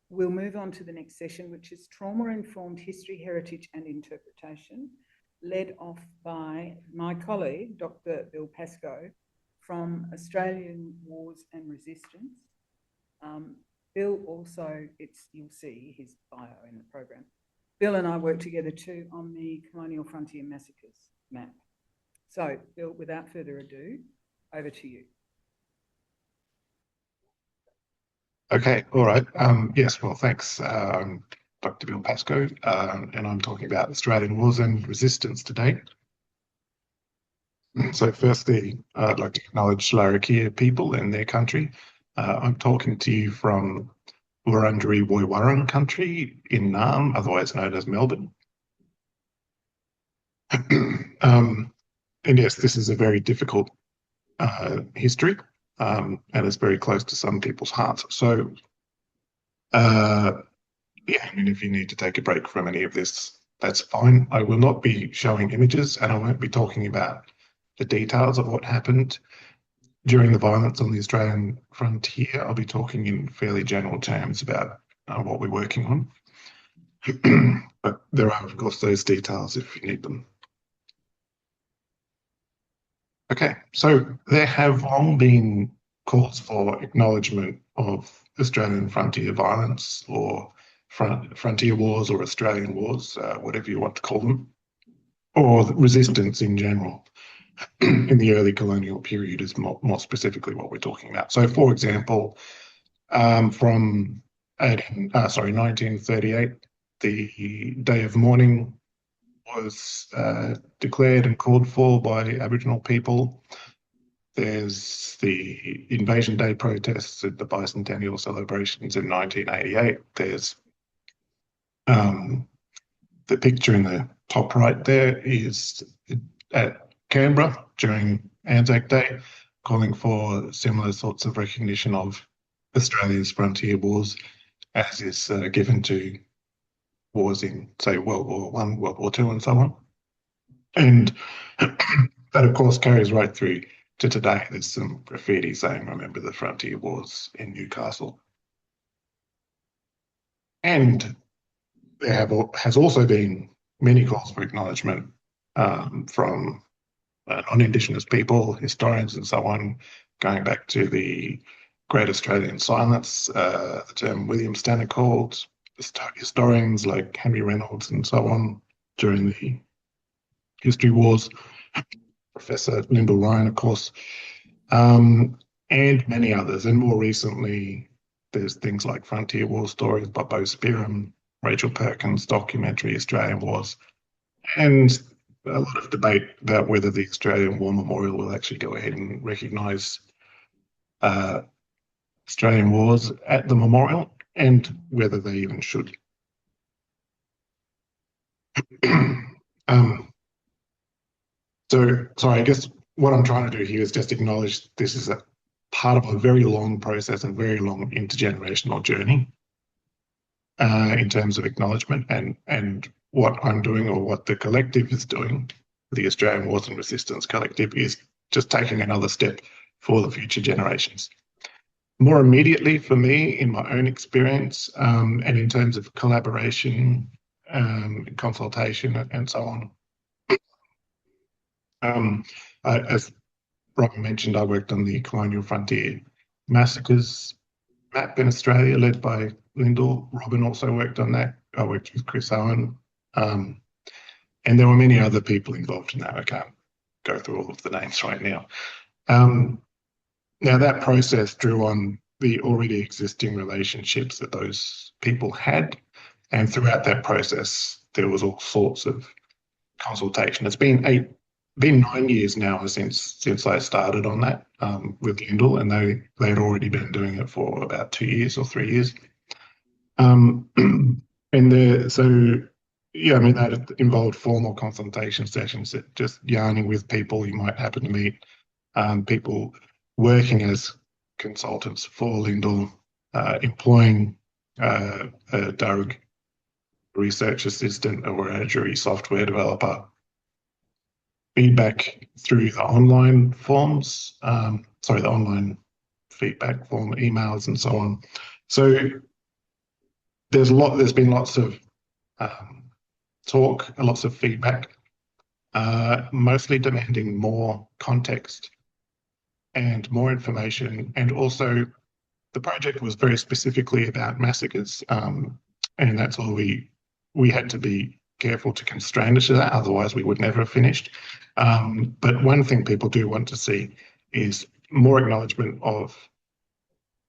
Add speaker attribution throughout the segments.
Speaker 1: We'll move on to the next session, which is Trauma-Informed History, Heritage and Interpretation, led off by my colleague, Dr. Bill Pascoe, from Australian Wars and Resistance. Bill also, you'll see his bio in the program. Bill and I worked together too on the Colonial Frontier Massacres map. So, Bill, without further ado, over to you.
Speaker 2: Okay, all right. Yes, well, thanks, Dr. Bill Pascoe, and I'm talking about Australian Wars and Resistance today. So firstly, I'd like to acknowledge Larrakia people and their country. I'm talking to you from Wurundjeri Woiwurrung country in Naarm, otherwise known as Melbourne. And yes, this is a very difficult history, and it's very close to some people's hearts. So, yeah, I mean, if you need to take a break from any of this, that's fine. I will not be showing images, and I won't be talking about the details of what happened during the violence on the Australian frontier. I'll be talking in fairly general terms about what we're working on. But there are, of course, those details if you need them. Okay, so there have long been calls for acknowledgement of Australian frontier violence or frontier wars or Australian wars, whatever you want to call them, or resistance in general in the early colonial period is more specifically what we're talking about. So, for example, from 1938, the Day of Mourning was declared and called for by Aboriginal people. There's the Invasion Day protests at the bicentennial celebrations in 1988. There's the picture in the top right there is at Canberra during Anzac Day, calling for similar sorts of recognition of Australia's frontier wars, as is given to wars in, say, World War I, World War II, and so on. And that, of course, carries right through to today. There's some graffiti saying, "Remember the frontier wars in Newcastle." And there has also been many calls for acknowledgement from non-Indigenous people, historians and so on, going back to the Great Australian Silence, the term William Stanner called, historians like Henry Reynolds and so on during the history wars, Professor Lyndall Ryan, of course, and many others. And more recently, there's things like Frontier War Stories by Bo Spearham, Rachel Perkins' documentary Australian Wars, and a lot of debate about whether the Australian War Memorial will actually go ahead and recognise Australian wars at the memorial, and whether they even should. So, sorry, I guess what I'm trying to do here is just acknowledge this is a part of a very long process and very long intergenerational journey in terms of acknowledgement, and what I'm doing or what the collective is doing, the Australian Wars and Resistance Collective, is just taking another step for the future generations. More immediately for me, in my own experience, and in terms of collaboration, consultation, and so on. As Robin mentioned, I worked on the Colonial Frontier Massacres map in Australia, led by Lyndall. Robin also worked on that. I worked with Chris Owen. And there were many other people involved in that. I can't go through all of the names right now. Now, that process drew on the already existing relationships that those people had. And throughout that process, there was all sorts of consultation. It's been 9 years now since I started on that with Lyndall, and they had already been doing it for about 2 years or 3 years. So yeah, I mean, that involved formal consultation sessions, just yarning with people you might happen to meet, people working as consultants for Lyndall, employing a Darug research assistant or a jury software developer, feedback through the online forms, the online feedback form, emails and so on. So there's been lots of talk, lots of feedback, mostly demanding more context and more information. And also, the project was very specifically about massacres, and that's all we had to be careful to constrain it to that, otherwise we would never have finished. But one thing people do want to see is more acknowledgement of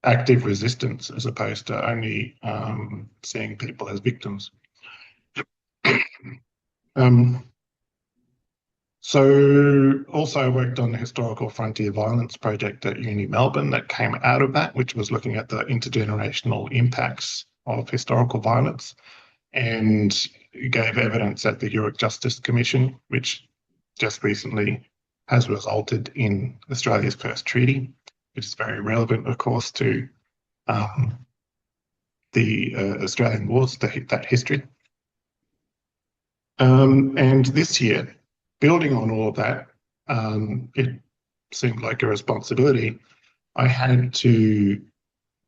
Speaker 2: active resistance as opposed to only seeing people as victims. So also I worked on the Historical Frontier Violence project at Uni Melbourne that came out of that, which was looking at the intergenerational impacts of historical violence, and gave evidence at the Europe Justice Commission, which just recently has resulted in Australia's first treaty, which is very relevant, of course, to the Australian wars, that history. And this year, building on all of that, it seemed like a responsibility. I had to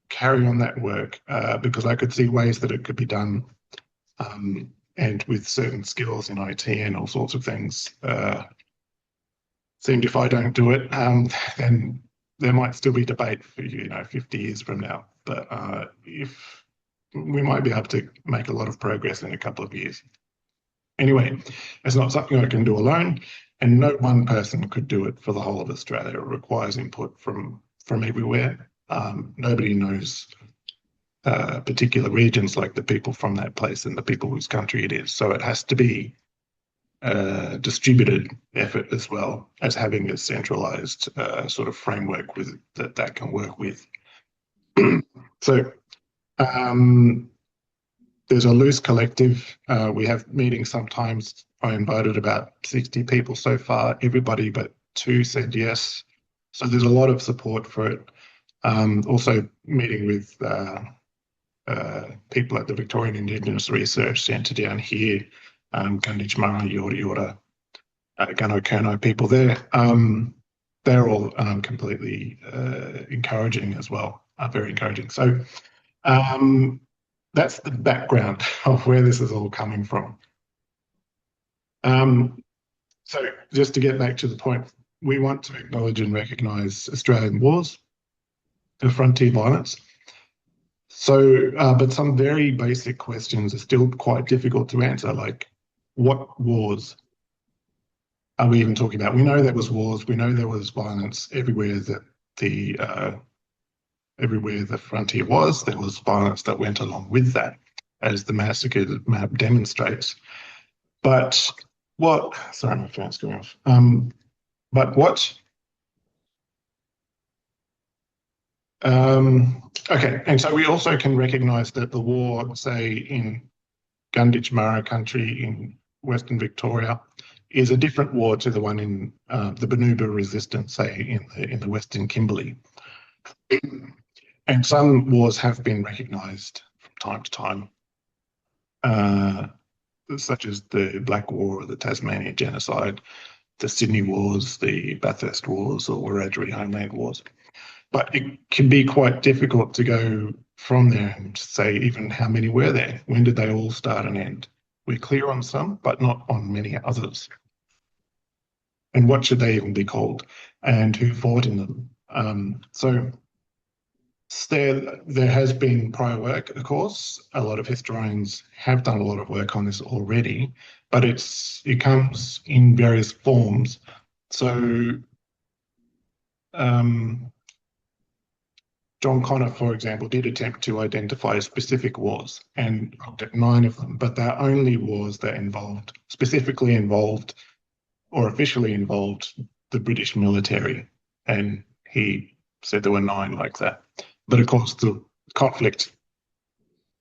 Speaker 2: carry on that work because I could see ways that it could be done, and with certain skills in IT and all sorts of things. Seemed if I don't do it, then there might still be debate for 50 years from now. But if we might be able to make a lot of progress in a couple of years. Anyway, it's not something I can do alone, and no one person could do it for the whole of Australia. It requires input from everywhere. Nobody knows particular regions like the people from that place and the people whose country it is. So it has to be a distributed effort as well as having a centralized sort of framework that can work with. So there's a loose collective. We have meetings sometimes. I invited about 60 people so far. Everybody but 2 said yes. So there's a lot of support for it. Also meeting with people at the Victorian Indigenous Research Centre down here, Gunditjmara, Yorta Yorta, Gunno Kurno people there. They're all completely encouraging as well, very encouraging. So that's the background of where this is all coming from. So just to get back to the point, we want to acknowledge and recognise Australian wars, the frontier violence. So, but some very basic questions are still quite difficult to answer, like what wars are we even talking about? We know there was wars, we know there was violence everywhere that everywhere the frontier was. There was violence that went along with that, as the massacre map demonstrates. But what, sorry, my phone's going off. But what, okay, and so we also can recognise that the war, say, in Gunditjmara country in Western Victoria, is a different war to the one in the Banuba resistance, say, in the Western Kimberley. And some wars have been recognised from time to time, such as the Black War or the Tasmania Genocide, the Sydney Wars, the Bathurst Wars, or Wiradjuri Homeland Wars. But it can be quite difficult to go from there and say even how many were there. When did they all start and end? We're clear on some, but not on many others. And what should they even be called? And who fought in them? So there has been prior work, of course. A lot of historians have done a lot of work on this already, but it comes in various forms. So John Connor, for example, did attempt to identify specific wars and looked at 9 of them, but they're only wars that specifically involved or officially involved the British military. And he said there were 9 like that. But of course, the conflict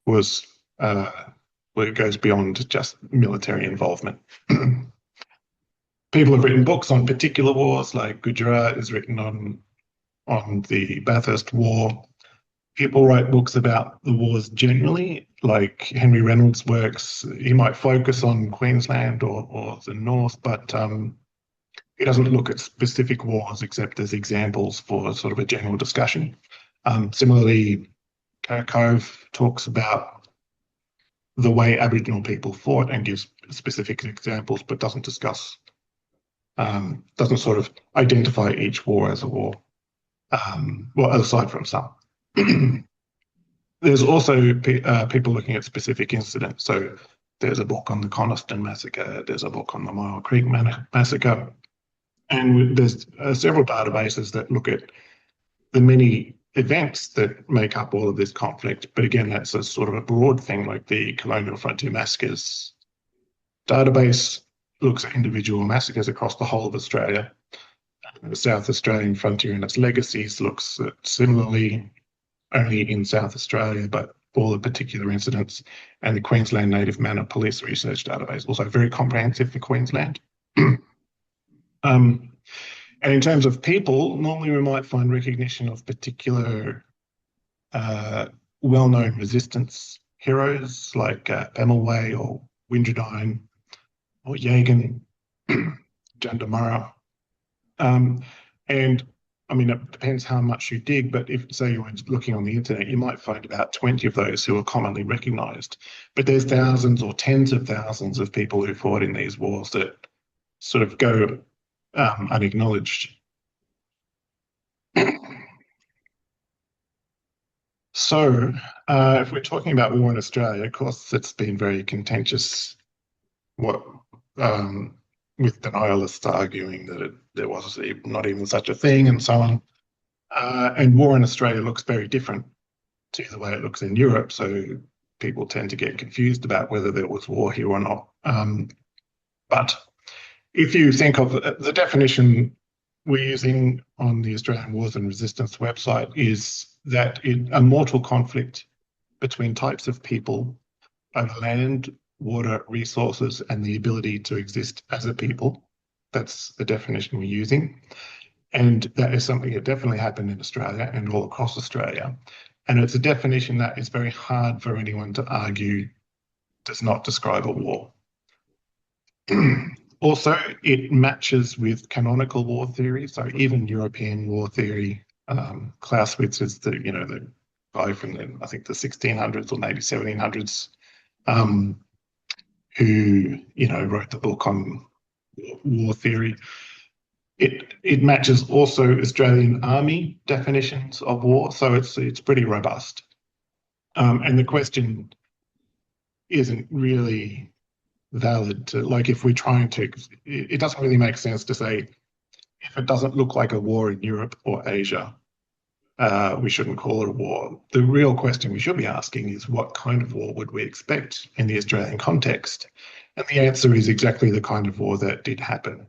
Speaker 2: was, it goes beyond just military involvement. People have written books on particular wars, like Gujarat is written on the Bathurst War. People write books about the wars generally, like Henry Reynolds' works. He might focus on Queensland or the North, but he doesn't look at specific wars except as examples for sort of a general discussion. Similarly, Cove talks about the way Aboriginal people fought and gives specific examples, but doesn't discuss, doesn't sort of identify each war as a war. Well, aside from some. There's also people looking at specific incidents. So there's a book on the Coniston massacre, there's a book on the Mile Creek massacre, and there's several databases that look at the many events that make up all of this conflict. But again, that's a sort of a broad thing, like the Colonial Frontier Massacres database looks at individual massacres across the whole of Australia. The South Australian Frontier and its Legacies looks at similarly only in South Australia, but all the particular incidents. And the Queensland Native Manor Police Research Database, also very comprehensive for Queensland. And in terms of people, normally we might find recognition of particular well-known resistance heroes like Pemulwuy or Windradine or Yagan, Jandamara. And I mean, it depends how much you dig, but if, say, you were looking on the internet, you might find about 20 of those who are commonly recognised. But there's thousands or tens of thousands of people who fought in these wars that sort of go unacknowledged. So, if we're talking about war in Australia, of course, it's been very contentious. With denialists arguing that there was not even such a thing, and so on. And war in Australia looks very different to the way it looks in Europe. So people tend to get confused about whether there was war here or not. But if you think of the definition we're using on the Australian Wars and Resistance website, is that a mortal conflict between types of people over land, water, resources, and the ability to exist as a people. That's the definition we're using. And that is something that definitely happened in Australia and all across Australia. And it's a definition that is very hard for anyone to argue does not describe a war. Also, it matches with canonical war theory. So even European war theory, Clausewitz is the guy from I think the 1600s or maybe 1700s, who wrote the book on war theory. It matches also Australian Army definitions of war, so it's pretty robust. And the question isn't really valid to, like, if we're trying to, it doesn't really make sense to say if it doesn't look like a war in Europe or Asia, we shouldn't call it a war. The real question we should be asking is what kind of war would we expect in the Australian context? And the answer is exactly the kind of war that did happen.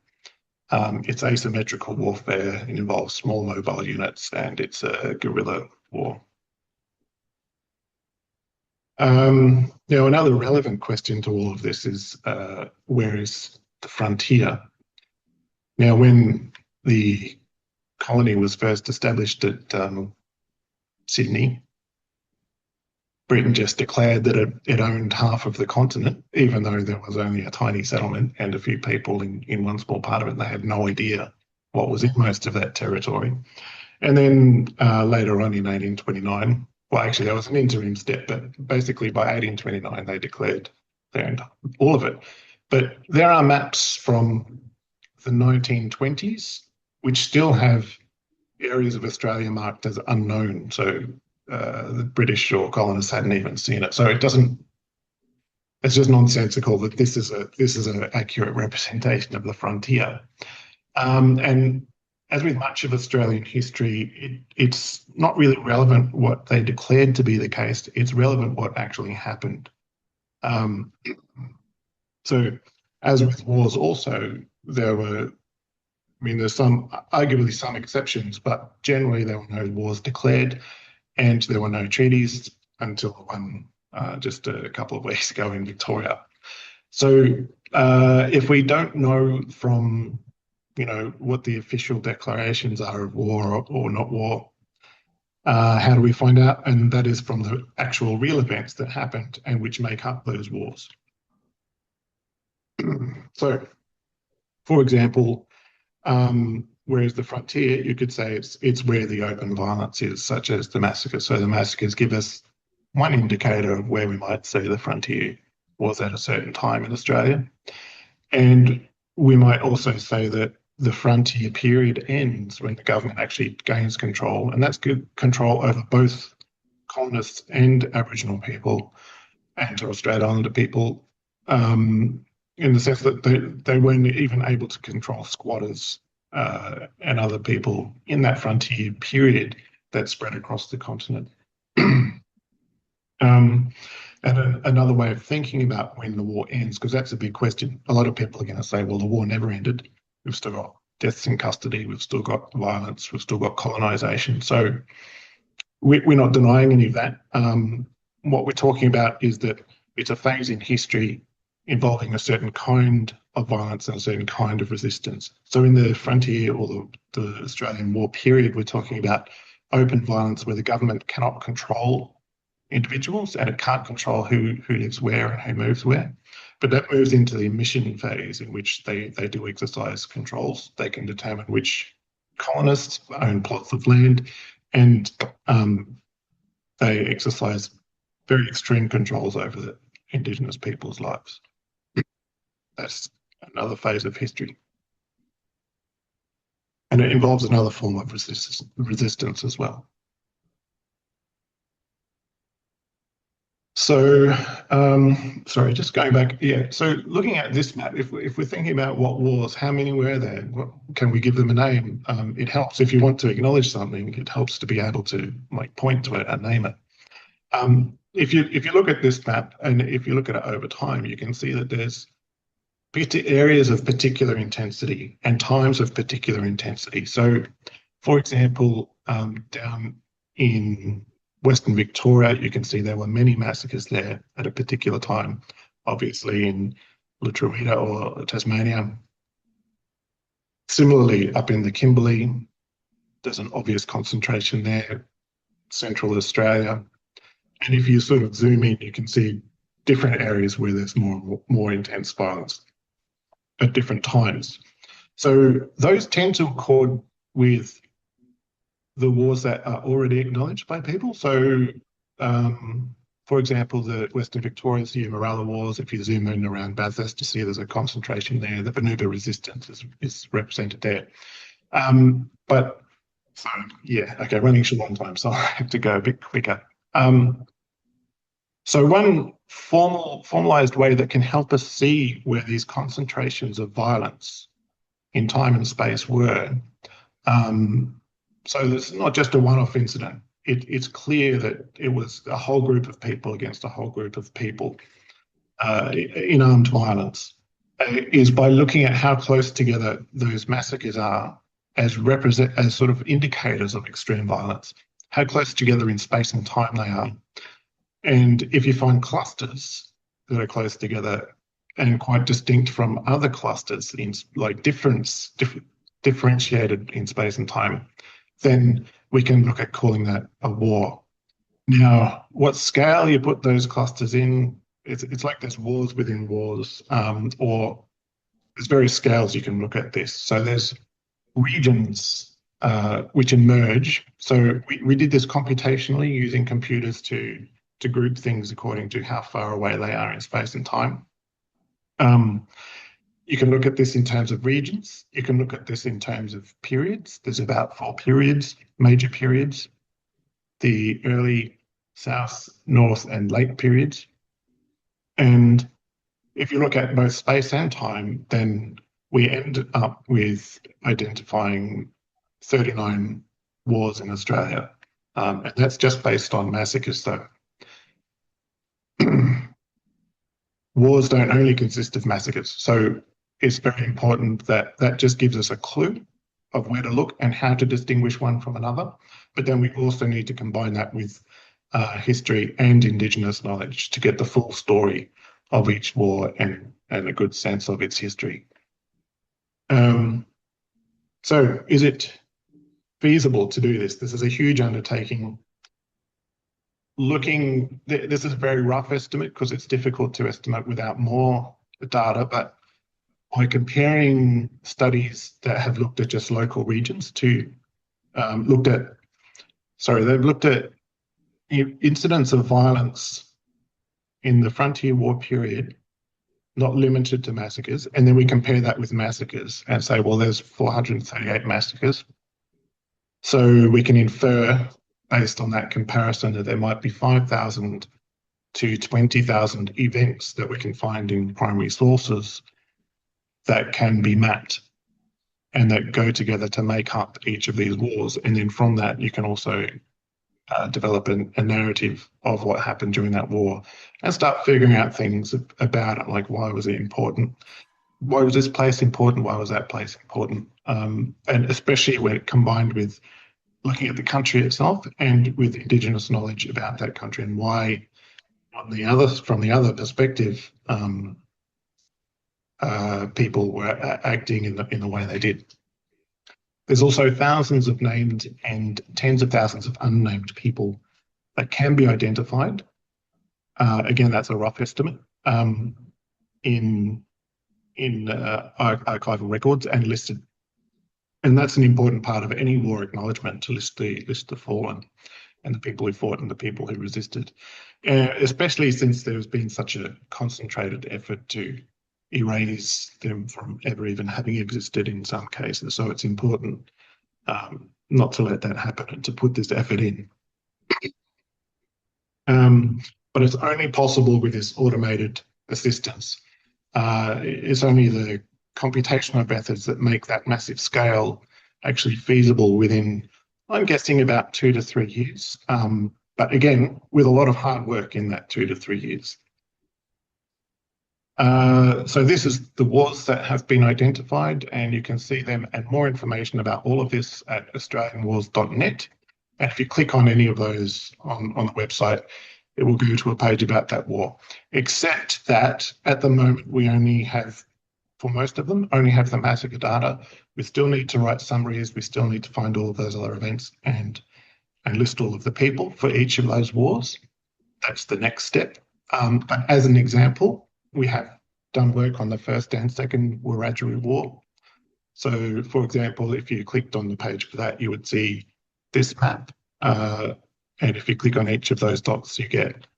Speaker 2: It's asymmetrical warfare, it involves small mobile units, and it's a guerrilla war. Another relevant question to all of this is where is the frontier? Now, when the colony was first established at Sydney, Britain just declared that it owned half of the continent, even though there was only a tiny settlement and a few people in one small part of it. They had no idea what was in most of that territory. And then later on in 1829, well, actually, there was an interim step, but basically by 1829, they declared they owned all of it. But there are maps from the 1920s which still have areas of Australia marked as unknown. So the British or colonists hadn't even seen it. So it's just nonsensical that this is an accurate representation of the frontier. And as with much of Australian history, it's not really relevant what they declared to be the case. It's relevant what actually happened. So as with wars also, there's arguably some exceptions, but generally there were no wars declared and there were no treaties until one just a couple of weeks ago in Victoria. So if we don't know from what the official declarations are of war or not war, how do we find out? And that is from the actual real events that happened and which make up those wars. So, for example, where is the frontier? You could say it's where the open violence is, such as the massacres. So the massacres give us one indicator of where we might see the frontier was at a certain time in Australia. And we might also say that the frontier period ends when the government actually gains control, and that's good control over both colonists and Aboriginal people and Torres Strait Islander people, in the sense that they weren't even able to control squatters and other people in that frontier period that spread across the continent. And another way of thinking about when the war ends, because that's a big question. A lot of people are going to say, well, the war never ended. We've still got deaths in custody. We've still got violence. We've still got colonisation. So we're not denying any of that. What we're talking about is that it's a phase in history involving a certain kind of violence and a certain kind of resistance. So in the frontier or the Australian War period, we're talking about open violence where the government cannot control individuals and it can't control who lives where and who moves where. But that moves into the mission phase in which they do exercise controls. They can determine which colonists own plots of land, and they exercise very extreme controls over the Indigenous people's lives. That's another phase of history. And it involves another form of resistance as well. So, sorry, just going back. Yeah, so looking at this map, if we're thinking about what wars, how many were there? Can we give them a name? It helps if you want to acknowledge something. It helps to be able to point to it and name it. If you look at this map and if you look at it over time, you can see that there's areas of particular intensity and times of particular intensity. So, for example, down in Western Victoria, you can see there were many massacres there at a particular time, obviously in Lutruwita or Tasmania. Similarly, up in the Kimberley, there's an obvious concentration there, Central Australia. And if you sort of zoom in, you can see different areas where there's more intense violence at different times. So those tend to accord with the wars that are already acknowledged by people. So, for example, the Western Victoria's, the Yummurrala Wars, if you zoom in around Bathurst, you see there's a concentration there. The Banuba resistance is represented there. But, so, yeah, okay, running a long time, so I have to go a bit quicker. So one formalized way that can help us see where these concentrations of violence in time and space were, so it's not just a one-off incident. It's clear that it was a whole group of people against a whole group of people in armed violence, is by looking at how close together those massacres are as sort of indicators of extreme violence, how close together in space and time they are. And if you find clusters that are close together and quite distinct from other clusters in like differentiated in space and time, then we can look at calling that a war. Now, what scale you put those clusters in, it's like there's wars within wars, or there's various scales you can look at this. So there's regions which emerge. So we did this computationally using computers to group things according to how far away they are in space and time. You can look at this in terms of regions. You can look at this in terms of periods. There's about 4 periods, major periods, the early, south, north, and late periods. And if you look at both space and time, then we end up with identifying 39 wars in Australia. And that's just based on massacres, though. Wars don't only consist of massacres. So it's very important that that just gives us a clue of where to look and how to distinguish one from another. But then we also need to combine that with history and Indigenous knowledge to get the full story of each war and a good sense of its history. So is it feasible to do this? This is a huge undertaking. This is a very rough estimate because it's difficult to estimate without more data, but by comparing studies that have looked at just local regions they've looked at incidents of violence in the frontier war period, not limited to massacres, and then we compare that with massacres and say, well, there's 438 massacres. So we can infer, based on that comparison, that there might be 5,000 to 20,000 events that we can find in primary sources that can be mapped and that go together to make up each of these wars. And then from that, you can also develop a narrative of what happened during that war and start figuring out things about it, like why was it important? Why was this place important? Why was that place important? And especially when combined with looking at the country itself and with Indigenous knowledge about that country and why, from the other perspective, people were acting in the way they did. There's also thousands of named and tens of thousands of unnamed people that can be identified. Again, that's a rough estimate in archival records and listed. And that's an important part of any war acknowledgement, to list the fallen and the people who fought and the people who resisted, especially since there's been such a concentrated effort to erase them from ever even having existed in some cases. So it's important not to let that happen and to put this effort in. But it's only possible with this automated assistance. It's only the computational methods that make that massive scale actually feasible within, I'm guessing, about 2 to 3 years. But again, with a lot of hard work in that 2 to 3 years. So this is the wars that have been identified, and you can see them and more information about all of this at australianwars.net. And if you click on any of those on the website, it will go to a page about that war. Except that at the moment we only have, for most of them, only have the massacre data. We still need to write summaries. We still need to find all of those other events and list all of the people for each of those wars. That's the next step. But as an example, we have done work on the First and Second Wiradjuri War. So, for example, if you clicked on the page for that, you would see this map. And if you click on each of those dots, you get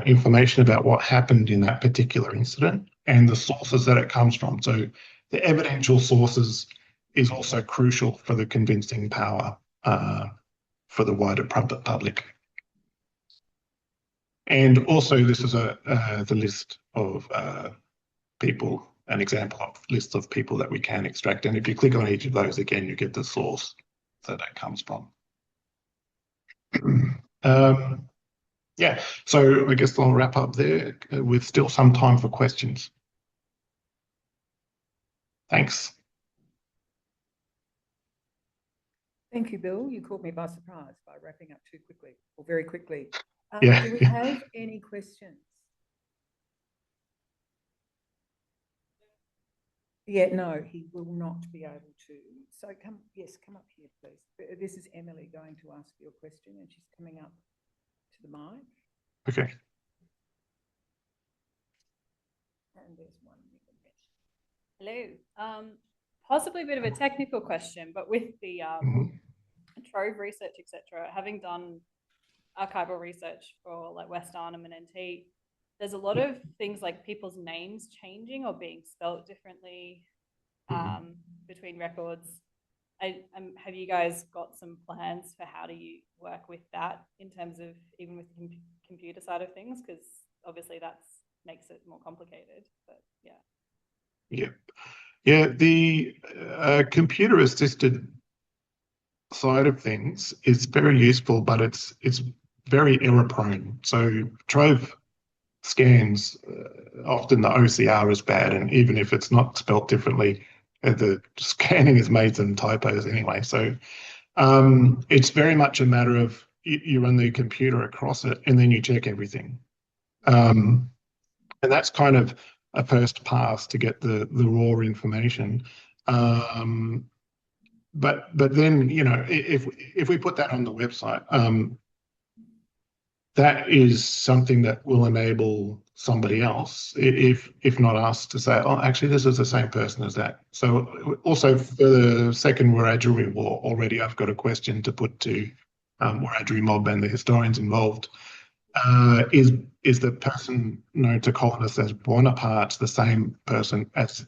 Speaker 2: information about what happened in that particular incident and the sources that it comes from. So the evidential sources is also crucial for the convincing power for the wider public. And also, this is the list of people, an example of list of people that we can extract. And if you click on each of those, again, you get the source that it comes from. Yeah, so I guess I'll wrap up there with still some time for questions. Thanks.
Speaker 1: Thank you, Bill. You caught me by surprise by wrapping up too quickly, or very quickly.
Speaker 2: Yeah.
Speaker 1: Do we have any questions? Yeah, no, he will not be able to. So come up here, please. This is Emily going to ask you a question, and she's coming up to the mic.
Speaker 2: Okay.
Speaker 1: And there's one.
Speaker 3: Hello. Possibly a bit of a technical question, but with the trove research, etc., having done archival research for like West Arnhem and NT, there's a lot of things like people's names changing or being spelt differently between records. Have you guys got some plans for how do you work with that in terms of even with the computer side of things? Because obviously that makes it more complicated, but yeah.
Speaker 2: Yeah, the computer assisted side of things is very useful, but it's very error prone. So Trove scans, often the OCR is bad, and even if it's not spelled differently, the scanning has made some typos anyway. So it's very much a matter of you run the computer across it and then you check everything. And that's kind of a first pass to get the raw information. But then, you know, if we put that on the website, that is something that will enable somebody else, if not us, to say, oh, actually, this is the same person as that. So also for the Second Wiradjuri War, already I've got a question to put to Wiradjuri mob and the historians involved, is the person known to colonists as Bonaparte the same person as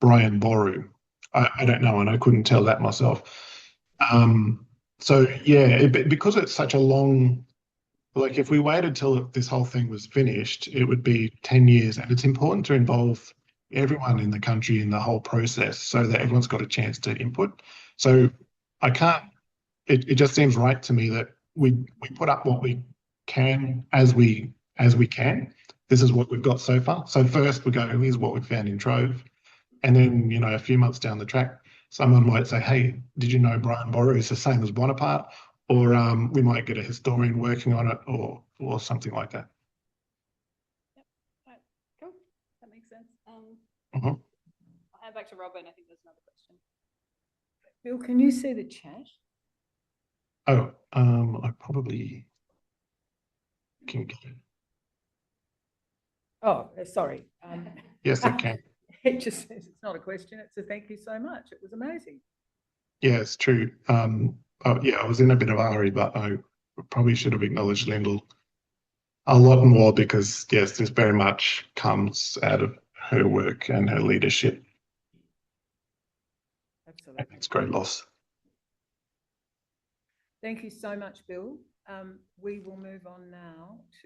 Speaker 2: Brian Boru? I don't know, and I couldn't tell that myself. So yeah, because it's such a long, like if we waited till this whole thing was finished, it would be 10 years, and it's important to involve everyone in the country in the whole process so that everyone's got a chance to input. So I can't, it just seems right to me that we put up what we can as we can. This is what we've got so far. So first we go, here's what we found in Trove. And then, you know, a few months down the track, someone might say, hey, did you know Brian Boru is the same as Bonaparte? Or we might get a historian working on it or something like that.
Speaker 3: Yep. Right. Cool. That makes sense.
Speaker 2: Mhm.
Speaker 3: I'll hand back to Robin. I think there's another question.
Speaker 1: Bill, can you see the chat?
Speaker 2: Oh, I probably can get it.
Speaker 1: Oh, sorry.
Speaker 2: Yes, I can.
Speaker 1: It just says it's not a question, it's a thank you so much. It was amazing.
Speaker 2: Yeah, it's true. Yeah, I was in a bit of a hurry, but I probably should have acknowledged Lyndall a lot more because, yes, this very much comes out of her work and her leadership.
Speaker 1: Absolutely.
Speaker 2: It's a great loss.
Speaker 1: Thank you so much, Bill. We will move on now to